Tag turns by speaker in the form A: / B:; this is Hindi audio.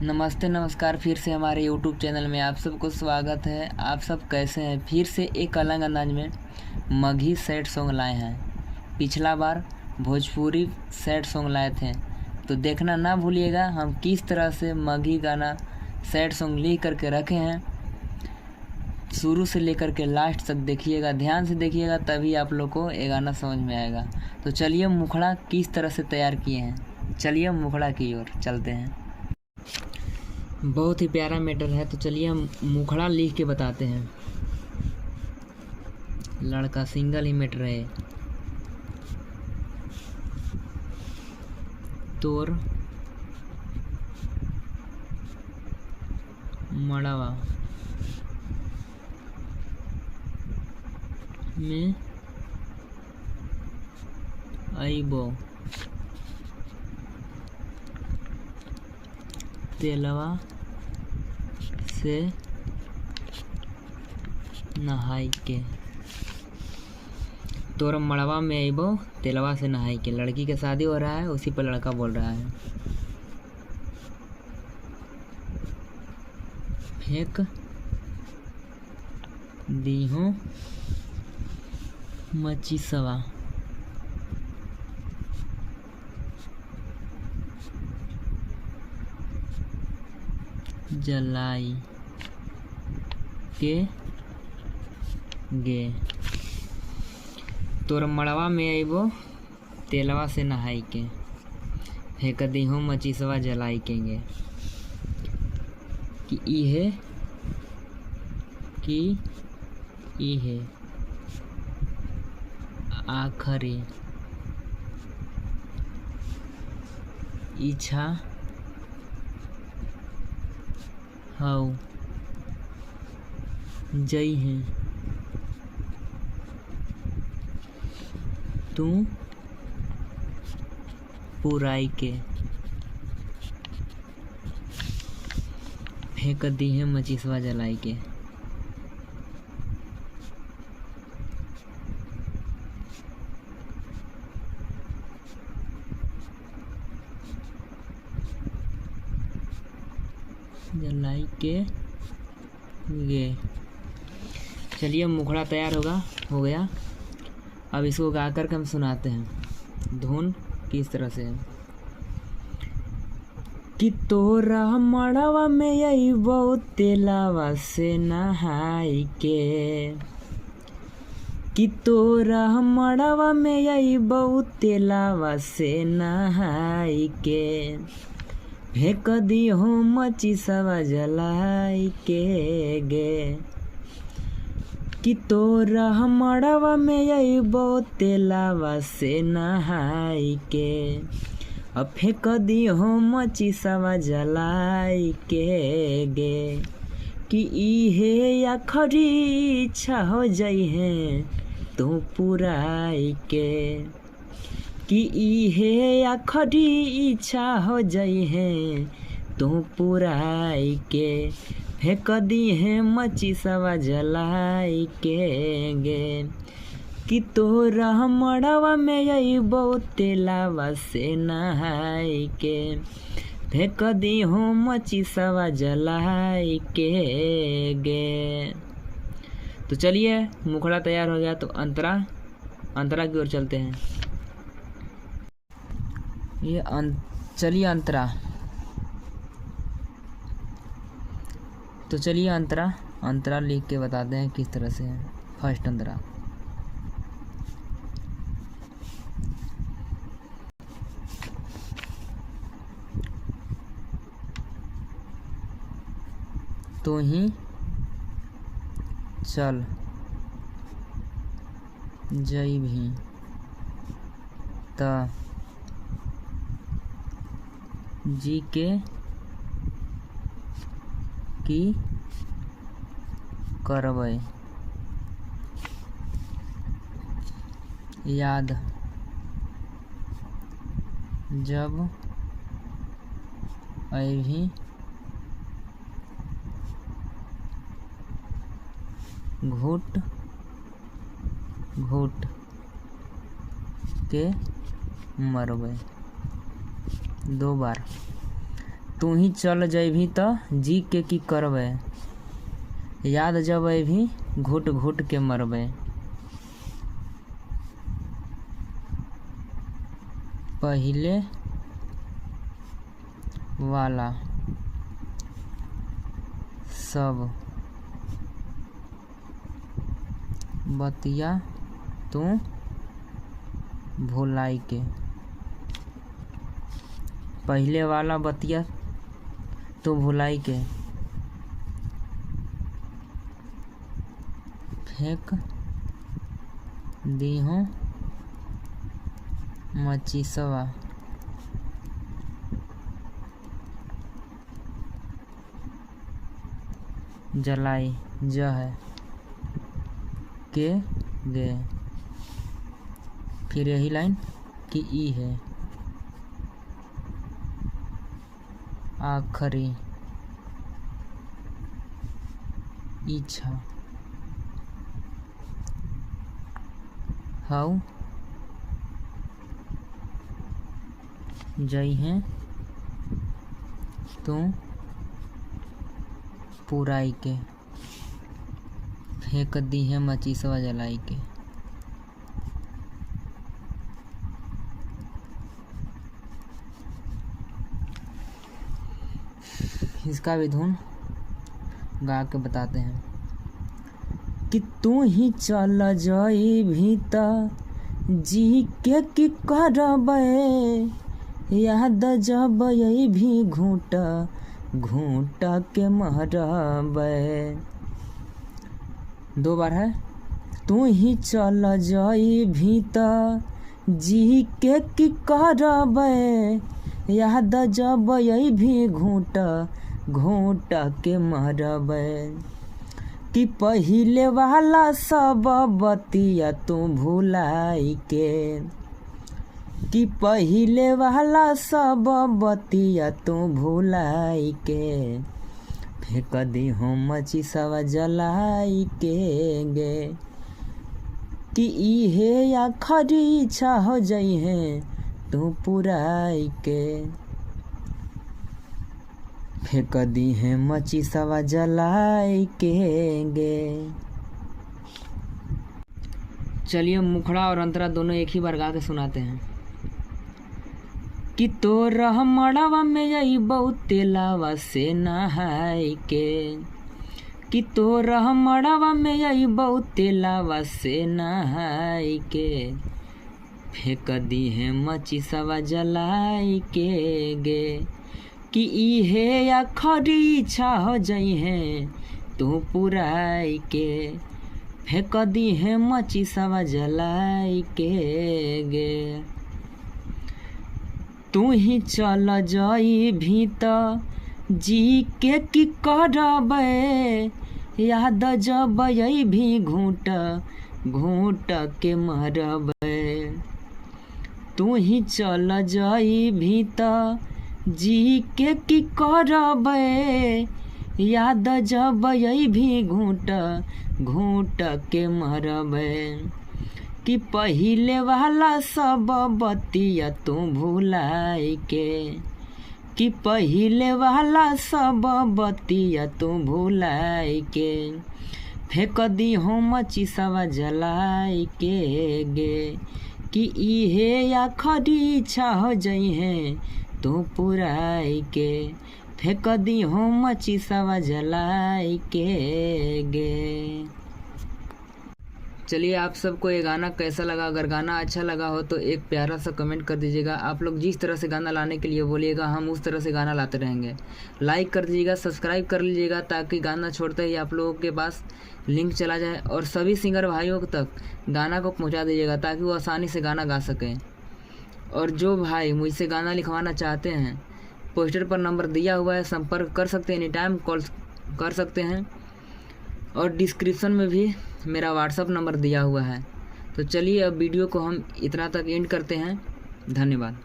A: नमस्ते नमस्कार, फिर से हमारे YouTube चैनल में आप सबको स्वागत है। आप सब कैसे हैं? फिर से एक अलग अंदाज में मगही सैड सॉन्ग लाए हैं। पिछला बार भोजपुरी सैड सॉन्ग लाए थे, तो देखना ना भूलिएगा हम किस तरह से मगही गाना सैड सॉन्ग लिख करके रखे हैं। शुरू से लेकर के लास्ट तक देखिएगा, ध्यान से देखिएगा, तभी आप लोग को ये गाना समझ में आएगा। तो चलिए मुखड़ा किस तरह से तैयार किए हैं, चलिए मुखड़ा की ओर चलते हैं। बहुत ही प्यारा मैटर है, तो चलिए हम मुखड़ा लिख के बताते हैं। लड़का सिंगल ही मैटर है। तोर मड़वा में आइबो तेलवा से नहाई के। तोर मड़वा में आइबो तेलवा से नहाई के। लड़की के शादी हो रहा है, उसी पर लड़का बोल रहा है। फेंक दीहो मचिसवा जलाई के गे। तोर मड़वा में आइबो तेलवा से नहाई के। फेंक दीहो मचिसवा जलाई के गे। कि इहे आखरी इच्छा हौ जई है तू पुराई के। फेंक दी है मचिसवा जलाई के। जलाई के गे। चलिए मुखड़ा तैयार हो गया। अब इसको गा कर के हम सुनाते हैं। धुन किस तरह से है। कि तोरा मड़वा में आइबो तेलवा से नहाई के। कि तोरा मड़वा में आइबो तेलवा से नहाई के। फेंक दीहो मचिसवा जलाई के गे। कि तोरा मड़वा में आइबो तेलवा से नहाई के। अब फेंक दीहो मचिसवा जलाई के गे। कि इहे आखरी इच्छा हो जाई है तू पुराई के। कि इहे आखरी इच्छा हो जाई है तू पुराई के। फेंक दी है मचिसवा जलाई के गे। कि तोरा मड़वा में आइबो तेलवा से नहाई के। फेंक दी हो मचिसवा जलाई के गे। तो चलिए मुखड़ा तैयार हो गया, तो अंतरा की ओर चलते हैं। चलिए तो चलिए अंतरा लिख के बताते हैं किस तरह से है। फर्स्ट अंतरा। तू ही चल जई भी त जी के की करबै। याद जब अभी घुट घुट के मरबै। 2 बार। तू ही चल जैभी त जी के की करबे, याद जब अभी घुट घुट के मरबे। पहिले वाला सब बतिया तू भुलाई के। पहिले वाला बतिया तू भुलाई के, फेंक दीहो मचिसवा। जलाई ज है के गे। फिर यही लाइन कि ई है आखरी इच्छा। हाउ जई हैं तू पुराई के, फेंक दी है मचिसवा जलाई के। इसका भी धुन गा के बताते हैं कि तू ही चल जाई भीता जी के की करबे, याद जब यही भी घूटा घूटा के मरबे। 2 बार है। तू ही चल जाई भीता जी के की करबे, याद जब यही भी घूटा घूटा के मरबे। कि पहिले वाला सब बतिया तू भुलाई के, कि पहिले वाला सब बतिया तू भुलाई के। फेंक दी हो मचिसवा जलाई के गे। कि इहे आखरी इच्छा हो जाई है तू पुराई के, फेंक दी है मचिसवा जलाई के गे। चलिए मुखड़ा और अंतरा दोनों एक ही बार गा के सुनाते हैं। कि तोरा मड़वा में यही बहुत लावा से नहाई के, कि तोरा मड़वा में यही बहुत लावा से नहाई के। फेंक दी है मचिसवा जलाई के गे। कि इहे आखरी इच्छा हो जाई है तू पुराई के, फेंक दी है मचिसवा जलाई के गे। तू ही चल जाई भीता जी के की करबे, याद जब यही भी घूट घूट के मरबे। तू ही चल जाई भीता जी के की करबे, याद जब यही भी घूट घूट के मरबे। कि पहिले वाला सब बतिया तू भुलाई के, कि पहिले वाला सब बतिया तू भुलाई के। फेंक दी हो मचिसवा जलाई के गे। कि इहे आखरी इच्छा हो जाई है तू पुराई के, फेंक दी हो मचिसवा जलाई के गे। चलिए आप सबको ये गाना कैसा लगा? अगर गाना अच्छा लगा हो तो एक प्यारा सा कमेंट कर दीजिएगा। आप लोग जिस तरह से गाना लाने के लिए बोलिएगा हम उस तरह से गाना लाते रहेंगे। लाइक कर दीजिएगा, सब्सक्राइब कर लीजिएगा ताकि गाना छोड़ते ही आप लोगों के पास लिंक चला जाए। और सभी सिंगर भाइयों तक गाना को पहुँचा दीजिएगा ताकि वो आसानी से गाना गा सकें। और जो भाई मुझसे गाना लिखवाना चाहते हैं पोस्टर पर नंबर दिया हुआ है, संपर्क कर सकते हैं, एनी टाइम कॉल कर सकते हैं। और डिस्क्रिप्शन में भी मेरा व्हाट्सअप नंबर दिया हुआ है। तो चलिए अब वीडियो को हम इतना तक एंड करते हैं। धन्यवाद।